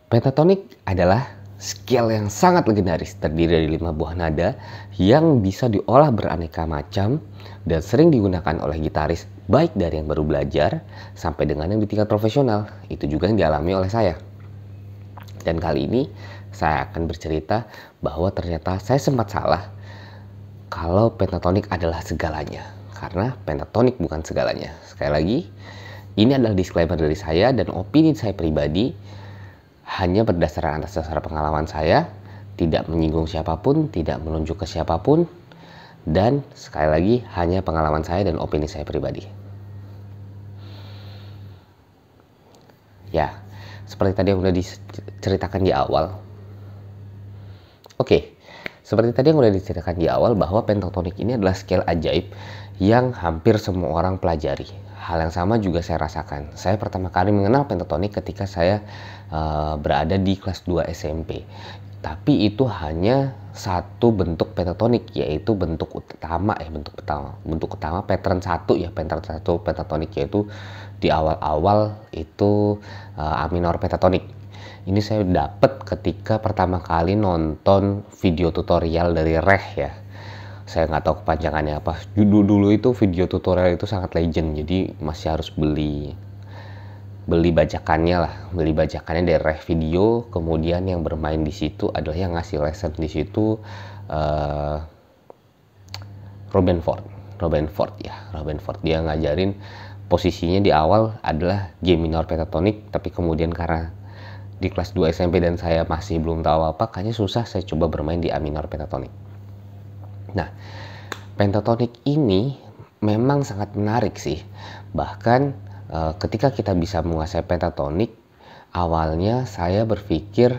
Pentatonik adalah scale yang sangat legendaris, terdiri dari 5 buah nada yang bisa diolah beraneka macam dan sering digunakan oleh gitaris baik dari yang baru belajar sampai dengan yang di tingkat profesional. Itu juga yang dialami oleh saya. Dan kali ini saya akan bercerita bahwa ternyata saya sempat salah kalau pentatonik adalah segalanya. Karena pentatonik bukan segalanya. Sekali lagi, ini adalah disclaimer dari saya dan opini saya pribadi, hanya berdasarkan atas dasar pengalaman saya, tidak menyinggung siapapun, tidak menunjuk ke siapapun, dan sekali lagi hanya pengalaman saya dan opini saya pribadi. Ya, seperti tadi yang udah diceritakan di awal. Seperti tadi yang udah diceritakan di awal bahwa pentatonik ini adalah scale ajaib yang hampir semua orang pelajari. Hal yang sama juga saya rasakan. Saya pertama kali mengenal pentatonik ketika saya berada di kelas 2 SMP. Tapi itu hanya satu bentuk pentatonik, yaitu bentuk utama pattern 1 ya, pattern 1 pentatonik, yaitu di awal-awal itu A minor pentatonik. Ini saya dapat ketika pertama kali nonton video tutorial dari Reh ya. Saya nggak tahu kepanjangannya apa. Dulu itu video tutorial itu sangat legend, jadi masih harus beli bajakannya lah, beli bajakannya dari Reh Video. Kemudian yang bermain di situ adalah yang ngasih lesson di situ Robin Ford dia ngajarin. Posisinya di awal adalah G minor pentatonik, tapi kemudian karena di kelas 2 SMP dan saya masih belum tahu apa, kayaknya susah, saya coba bermain di A minor pentatonik. Nah, pentatonik ini memang sangat menarik sih. Bahkan ketika kita bisa menguasai pentatonik, awalnya saya berpikir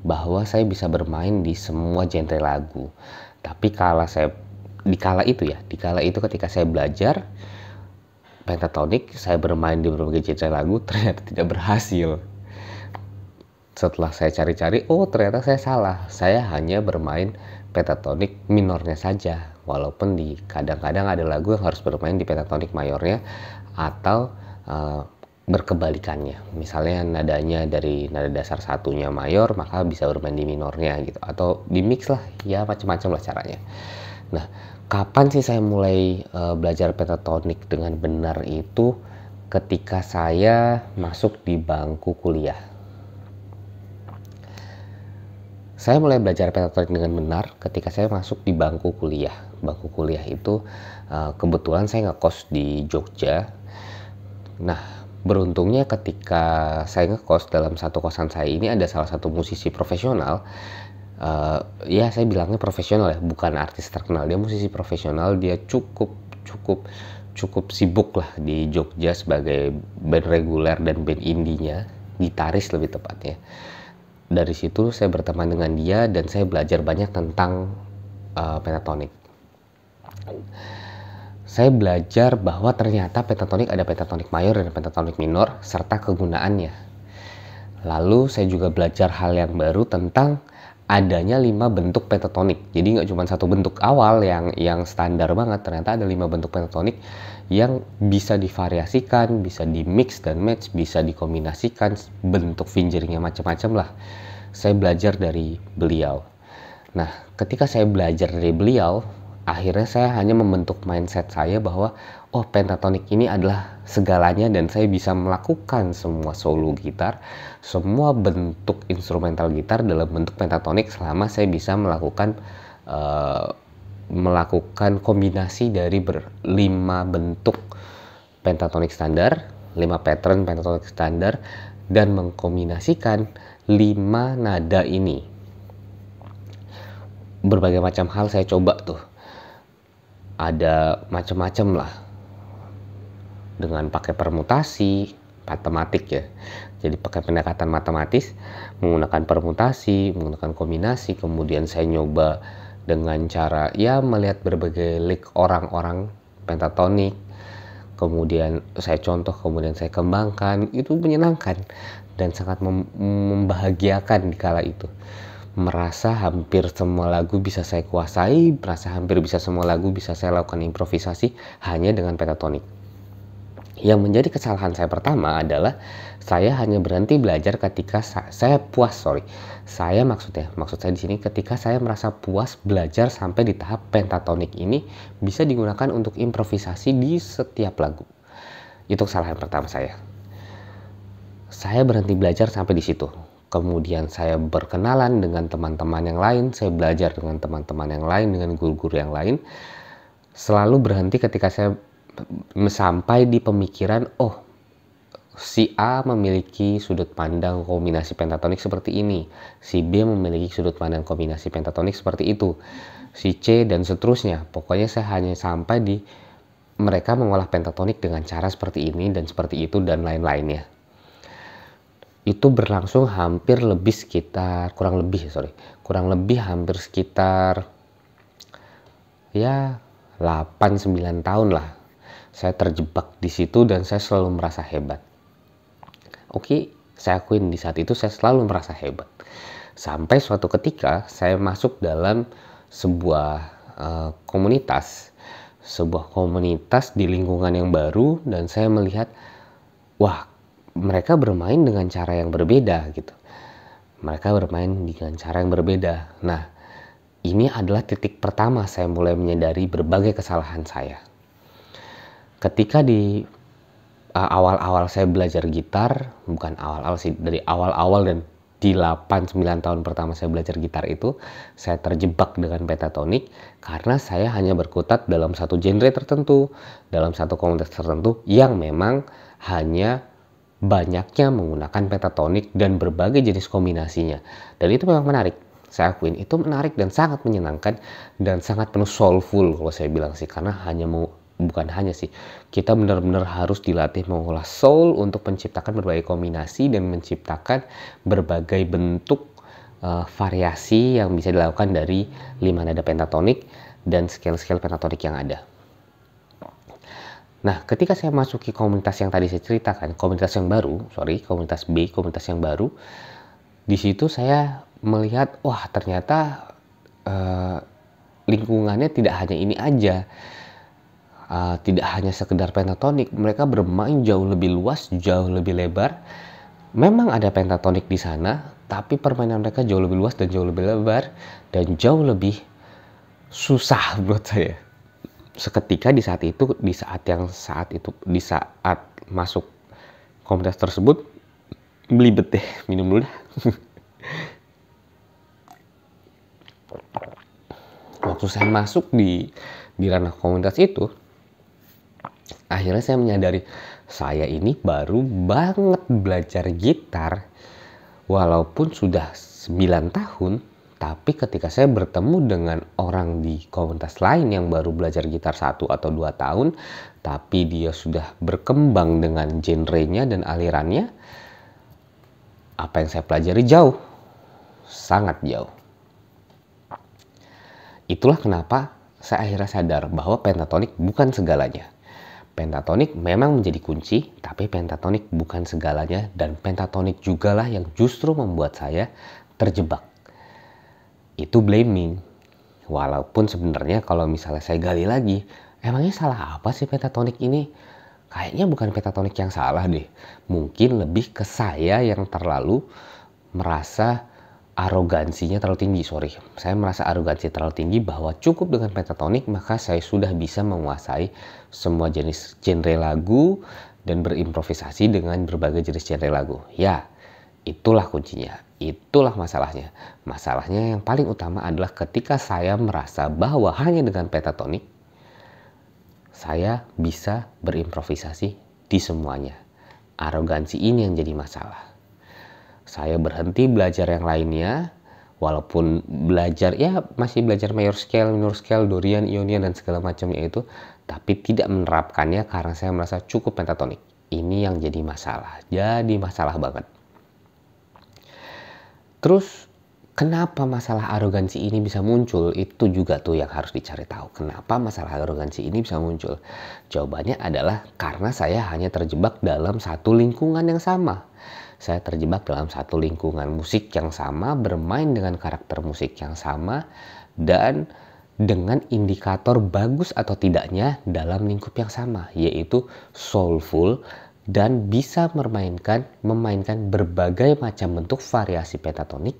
bahwa saya bisa bermain di semua genre lagu. Tapi di kala itu ketika saya belajar pentatonik, saya bermain di berbagai genre lagu, ternyata tidak berhasil. Setelah saya cari-cari, ternyata saya salah. Saya hanya bermain pentatonik minornya saja. Walaupun kadang-kadang ada lagu yang harus bermain di pentatonik mayornya atau berkebalikannya. Misalnya nadanya dari nada dasar satunya mayor, maka bisa bermain di minornya gitu. Atau di mix lah, ya macam-macam lah caranya. Nah, kapan sih saya mulai belajar pentatonik dengan benar itu? Ketika saya masuk di bangku kuliah. Saya mulai belajar pentatonik dengan benar ketika saya masuk di bangku kuliah. Bangku kuliah itu kebetulan saya ngekos di Jogja. Nah, beruntungnya ketika saya ngekos, dalam satu kosan saya ini ada salah satu musisi profesional. Ya saya bilangnya profesional ya, bukan artis terkenal. Dia musisi profesional, dia cukup sibuk lah di Jogja sebagai band reguler dan band indinya, gitaris lebih tepatnya. Dari situ saya berteman dengan dia dan saya belajar banyak tentang pentatonik. Saya belajar bahwa ternyata pentatonik ada pentatonik mayor dan pentatonik minor serta kegunaannya. Lalu saya juga belajar hal yang baru tentang adanya 5 bentuk pentatonik. Jadi nggak cuma satu bentuk awal yang standar banget, ternyata ada 5 bentuk pentatonik yang bisa divariasikan, bisa di mix dan match, bisa dikombinasikan, bentuk fingeringnya macam-macam lah. Saya belajar dari beliau. Nah, ketika saya belajar dari beliau, akhirnya saya hanya membentuk mindset saya bahwa pentatonik ini adalah segalanya dan saya bisa melakukan semua solo gitar, semua bentuk instrumental gitar dalam bentuk pentatonik selama saya bisa melakukan kombinasi dari 5 bentuk pentatonik standar, 5 pattern pentatonik standar, dan mengkombinasikan 5 nada ini. Berbagai macam hal saya coba tuh. Ada macam-macam lah. Dengan pakai permutasi, matematik ya. Jadi pakai pendekatan matematis, menggunakan permutasi, menggunakan kombinasi, kemudian saya nyoba dengan cara melihat berbagai lick orang-orang pentatonik, kemudian saya contoh, kemudian saya kembangkan. Itu menyenangkan dan sangat membahagiakan di kala itu. Merasa hampir semua lagu bisa saya kuasai, merasa hampir bisa semua lagu bisa saya lakukan improvisasi hanya dengan pentatonik. Yang menjadi kesalahan saya pertama adalah Saya hanya berhenti belajar ketika saya puas, maksud saya di sini ketika saya merasa puas belajar sampai di tahap pentatonik ini bisa digunakan untuk improvisasi di setiap lagu. Itu kesalahan pertama saya. Saya berhenti belajar sampai di situ. Kemudian saya berkenalan dengan teman-teman yang lain, saya belajar dengan teman-teman yang lain, dengan guru-guru yang lain. Selalu berhenti ketika saya sampai di pemikiran, oh, si A memiliki sudut pandang kombinasi pentatonik seperti ini, si B memiliki sudut pandang kombinasi pentatonik seperti itu, si C dan seterusnya. Pokoknya saya hanya sampai di mereka mengolah pentatonik dengan cara seperti ini dan seperti itu dan lain-lainnya. Itu berlangsung kurang lebih hampir sekitar ya 8-9 tahun lah. Saya terjebak di situ dan saya selalu merasa hebat. Oke, saya akuin di saat itu saya selalu merasa hebat. Sampai suatu ketika saya masuk dalam sebuah komunitas di lingkungan yang baru dan saya melihat, wah, mereka bermain dengan cara yang berbeda gitu. Mereka bermain dengan cara yang berbeda. Nah, ini adalah titik pertama saya mulai menyadari berbagai kesalahan saya. Ketika di awal-awal saya belajar gitar, bukan awal-awal sih, dari awal-awal dan di 8-9 tahun pertama saya belajar gitar itu, saya terjebak dengan pentatonik karena saya hanya berkutat dalam satu genre tertentu, dalam satu komunitas tertentu yang memang hanya banyaknya menggunakan pentatonik dan berbagai jenis kombinasinya. Dan itu memang menarik, saya akuin itu menarik dan sangat menyenangkan dan sangat penuh soulful kalau saya bilang sih, karena kita benar-benar harus dilatih mengolah soul untuk menciptakan berbagai kombinasi dan menciptakan berbagai bentuk variasi yang bisa dilakukan dari 5 nada pentatonik dan scale-scale pentatonik yang ada. Nah, ketika saya masuki komunitas yang tadi saya ceritakan, komunitas yang baru, di situ saya melihat, wah, ternyata lingkungannya tidak hanya ini aja. Tidak hanya sekedar pentatonik, mereka bermain jauh lebih luas, jauh lebih lebar. Memang ada pentatonik di sana, tapi permainan mereka jauh lebih luas dan jauh lebih lebar dan jauh lebih susah buat saya. Seketika di saat masuk komunitas tersebut, belibet deh, minum dulu dah. Waktu saya masuk di ranah komunitas itu, akhirnya saya menyadari saya ini baru banget belajar gitar walaupun sudah 9 tahun, tapi ketika saya bertemu dengan orang di komunitas lain yang baru belajar gitar 1 atau 2 tahun, tapi dia sudah berkembang dengan genrenya dan alirannya, apa yang saya pelajari jauh, sangat jauh. Itulah kenapa saya akhirnya sadar bahwa pentatonik bukan segalanya. Pentatonik memang menjadi kunci, tapi pentatonik bukan segalanya, dan pentatonik jugalah yang justru membuat saya terjebak. Itu blaming. Walaupun sebenarnya kalau misalnya saya gali lagi, emangnya salah apa sih pentatonik ini? Kayaknya bukan pentatonik yang salah deh. Mungkin lebih ke saya yang terlalu merasa arogansinya terlalu tinggi, Saya merasa arogansi terlalu tinggi bahwa cukup dengan pentatonik maka saya sudah bisa menguasai semua jenis genre lagu dan berimprovisasi dengan berbagai jenis genre lagu. Ya, itulah kuncinya. Itulah masalahnya. Masalahnya yang paling utama adalah ketika saya merasa bahwa hanya dengan pentatonik saya bisa berimprovisasi di semuanya. Arogansi ini yang jadi masalah. Saya berhenti belajar yang lainnya, walaupun masih belajar major scale, minor scale, Dorian, Ionian dan segala macamnya itu, tapi tidak menerapkannya karena saya merasa cukup pentatonik. Ini yang jadi masalah banget. Terus kenapa masalah arogansi ini bisa muncul? Itu juga tuh yang harus dicari tahu. Kenapa masalah arogansi ini bisa muncul? Jawabannya adalah karena saya hanya terjebak dalam satu lingkungan yang sama. Saya terjebak dalam satu lingkungan musik yang sama, bermain dengan karakter musik yang sama, dan dengan indikator bagus atau tidaknya dalam lingkup yang sama, yaitu soulful dan bisa memainkan berbagai macam bentuk variasi pentatonik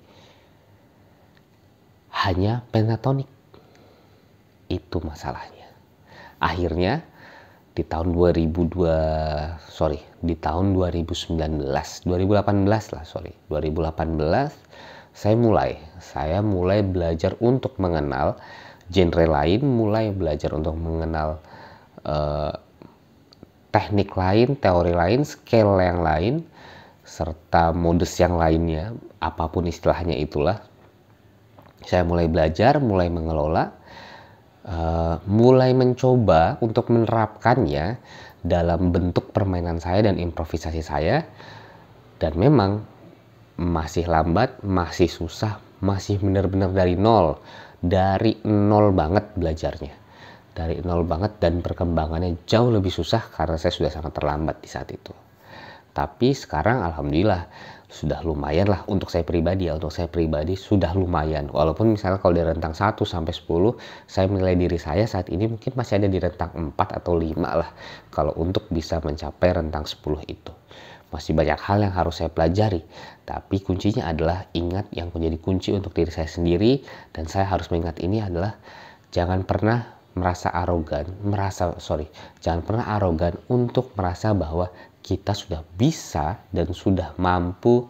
hanya pentatonik. Itu masalahnya. Akhirnya di tahun 2018 saya mulai belajar untuk mengenal genre lain, mulai belajar untuk mengenal teknik lain, teori lain, scale yang lain, serta modus yang lainnya, apapun istilahnya itulah. Saya mulai belajar, mulai mengelola, mulai mencoba untuk menerapkannya dalam bentuk permainan saya dan improvisasi saya. Dan memang masih lambat, masih susah, masih benar-benar dari nol banget belajarnya. Dari nol banget, dan perkembangannya jauh lebih susah karena saya sudah sangat terlambat di saat itu. Tapi sekarang alhamdulillah sudah lumayan lah untuk saya pribadi ya. Untuk saya pribadi sudah lumayan. Walaupun misalnya kalau dari rentang 1 sampai 10, saya menilai diri saya saat ini mungkin masih ada di rentang 4 atau 5 lah. Kalau untuk bisa mencapai rentang 10 itu. Masih banyak hal yang harus saya pelajari. Tapi kuncinya adalah ingat yang menjadi kunci untuk diri saya sendiri. Dan saya harus mengingat ini adalah jangan pernah jangan pernah arogan untuk merasa bahwa kita sudah bisa dan sudah mampu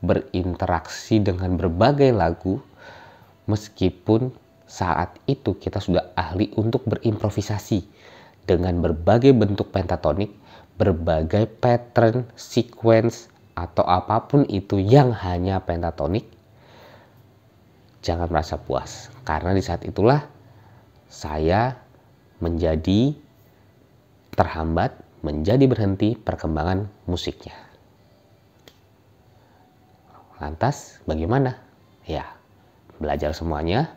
berinteraksi dengan berbagai lagu, meskipun saat itu kita sudah ahli untuk berimprovisasi dengan berbagai bentuk pentatonik, berbagai pattern, sequence, atau apapun itu yang hanya pentatonik. Jangan merasa puas, karena di saat itulah saya menjadi terhambat, menjadi berhenti perkembangan musiknya. Lantas bagaimana? Ya, belajar semuanya,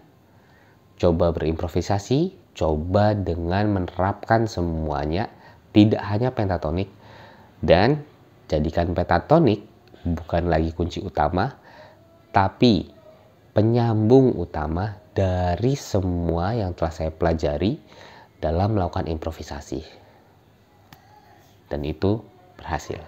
coba berimprovisasi, coba dengan menerapkan semuanya, tidak hanya pentatonik, dan jadikan pentatonik bukan lagi kunci utama, tapi penyambung utama dari semua yang telah saya pelajari dalam melakukan improvisasi. Dan itu berhasil.